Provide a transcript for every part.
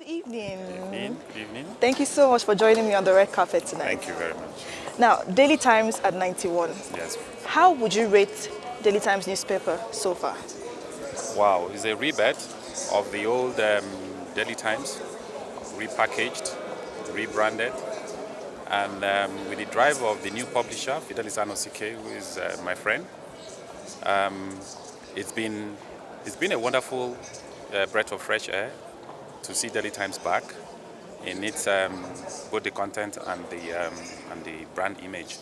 evening. Good evening. Thank you so much for joining me on the red carpet tonight. Thank you very much. Now, Daily Times at 91. Yes. How would you rate Daily Times newspaper so far? Wow, it's a rebirth of the old Daily Times, repackaged, rebranded, and with the drive of the new publisher, Fidelis Anosike, who is my friend. It's been a wonderful breath of fresh air to see Daily Times back in its both the content and the brand image.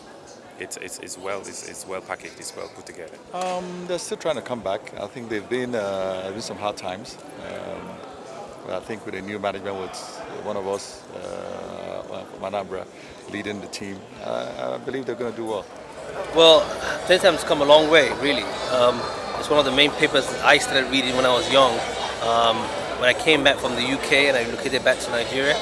It's well packaged. It's well put together. They're still trying to come back. I think they've been in some hard times. But I think with the new management, with one of us, from Anambra, leading the team, I believe they're going to do well. Well, Daily Times has come a long way, really. It's one of the main papers that I started reading when I was young. When I came back from the UK and I relocated back to Nigeria,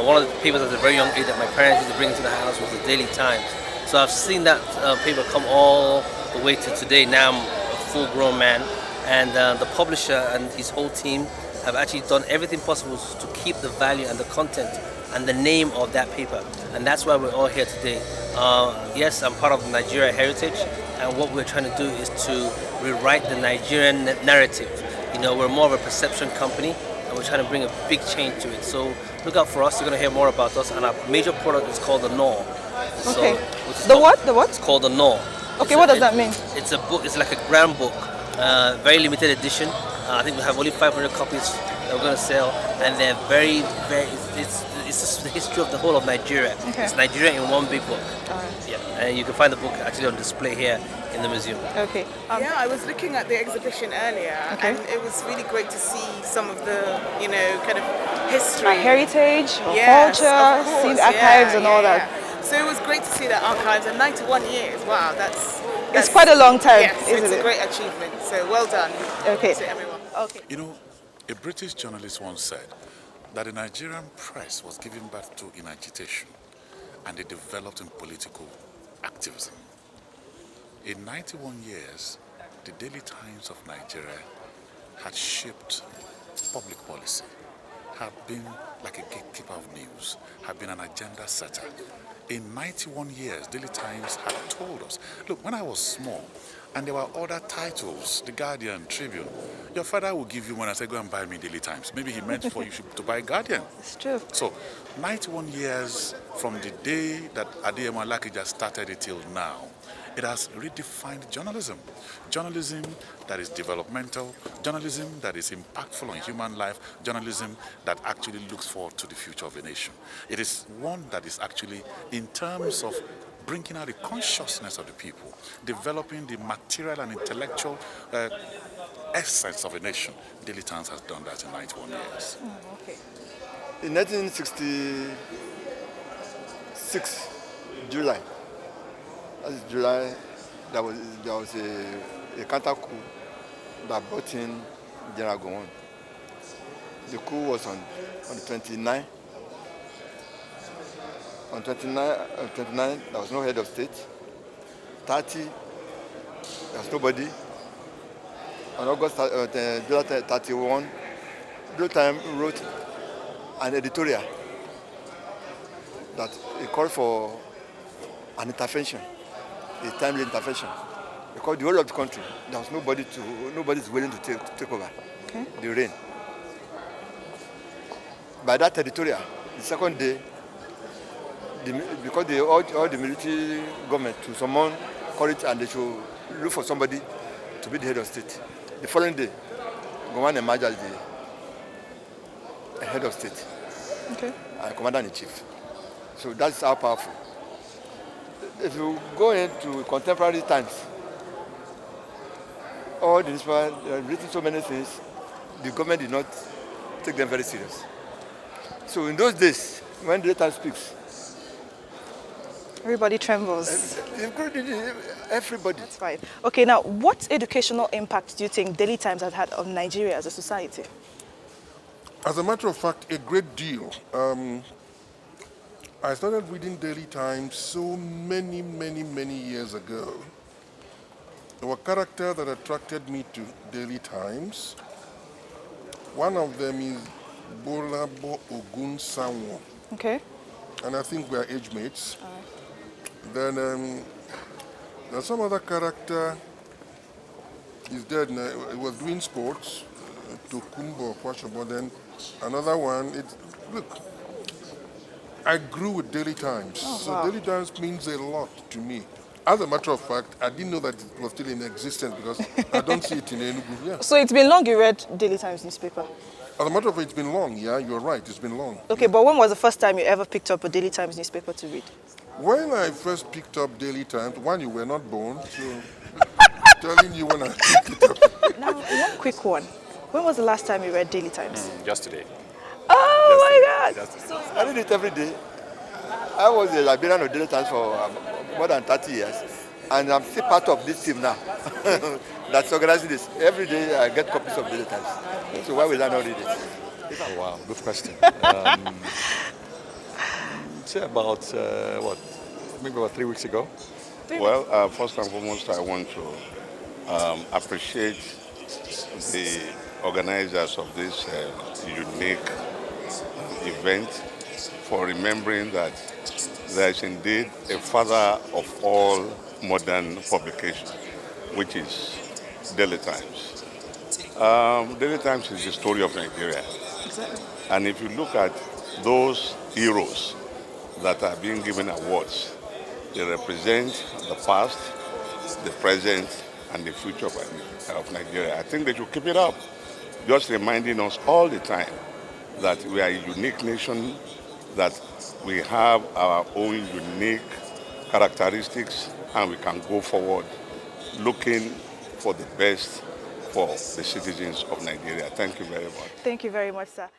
one of the papers at a very young age that my parents used to bring into the house was the Daily Times. So I've seen that paper come all the way to today. Now I'm a full-grown man, and the publisher and his whole team have actually done everything possible to keep the value and the content and the name of that paper. And that's why we're all here today. Yes, I'm part of the Nigeria heritage, and what we're trying to do is to rewrite the Nigerian narrative. You know, we're more of a perception company, and we're trying to bring a big change to it. So look out for us. You're going to hear more about us, and our major product is called the Gnaw. Okay. The what? The what? It's called the Gnaw. Okay, what does that mean? It's a book. It's like a grand book, very limited edition. I think we have only 500 copies that we're going to sell, and they're very. It's just the history of the whole of Nigeria. Okay. It's Nigeria in one big book. All right. Yeah, and you can find the book actually on display here in the museum. Okay. Yeah, I was looking at the exhibition earlier, Okay. and it was really great to see some of the, kind of history. Our heritage, our Yes, culture, of course, see the archives and all that. yeah. So it was great to see that archives and 91 years. Wow, It's quite a long time, Yes, isn't it's it? a great achievement. So well done Okay. to everyone. Okay. You know, a British journalist once said that the Nigerian press was given birth to in agitation and it developed in political activism. In 91 years, the Daily Times of Nigeria had shaped public policy, had been like a gatekeeper of news, had been an agenda setter. In 91 years, Daily Times had told us, look, when I was small, and there were other titles, The Guardian, Tribune, your father would give you when I said, go and buy me Daily Times. Maybe he meant for you to buy Guardian. It's true. So, 91 years from the day that Adeyemo Alakija started it till now, it has redefined journalism. Journalism that is developmental, journalism that is impactful on human life, journalism that actually looks forward to the future of a nation. It is one that is actually, in terms of bringing out the consciousness of the people, developing the material and intellectual essence of a nation. Daily Times has done that in 91 years. Okay. In 1966, July, that's July, there was a counter coup that brought in General Gowon. The coup was on the 29th. On 29, there was no head of state. 30, there was nobody. On July 31, Blue Time wrote an editorial that it called for an intervention, a timely intervention, because the whole of the country, there was nobody's willing to take over the reign. By that editorial, the second day, because they urged all the military government to summon courage and they should look for somebody to be the head of state. The following day, Gowon emerged as the head of state, and commander-in-chief. So that's how powerful. If you go into contemporary times, all the newspapers have written so many things, the government did not take them very serious. So in those days, when the Daily speaks, Everybody trembles. including everybody. That's fine. Okay, now, what educational impact do you think Daily Times has had on Nigeria as a society? As a matter of fact, a great deal. I started reading Daily Times so many years ago. There were characters that attracted me to Daily Times. One of them is Bolabo Ogun Sanwo. Okay. And I think we are age mates. Then there's some other character. He's dead now. He was doing sports. Tokumbo Kwashobo. Then another one. Look, I grew with Daily Times. So Daily Times means a lot to me. As a matter of fact, I didn't know that it was still in existence because I don't see it in Enugu. Yeah. So it's been long you read Daily Times newspaper? As a matter of fact, it's been long. Yeah, you're right. It's been long. Okay, but when was the first time you ever picked up a Daily Times newspaper to read? When I first picked up Daily Times, one, you were not born, so telling you when I picked it up. Now, one quick one. When was the last time you read Daily Times? Just today. Oh my God! I read it every day. I was a librarian of Daily Times for more than 30 years, and I'm still part of this team now that's organizing this. Every day I get copies of Daily Times. So why will I not read it? Oh, wow, good question. Say about, maybe about 3 weeks ago. Well, first and foremost, I want to appreciate the organizers of this unique event for remembering that there is indeed a father of all modern publication, which is Daily Times. Daily Times is the story of Nigeria. Exactly. And if you look at those heroes that are being given awards, they represent the past, the present, and the future of Nigeria. I think they should keep it up, just reminding us all the time that we are a unique nation, that we have our own unique characteristics, and we can go forward looking for the best for the citizens of Nigeria. Thank you very much. Thank you very much, sir.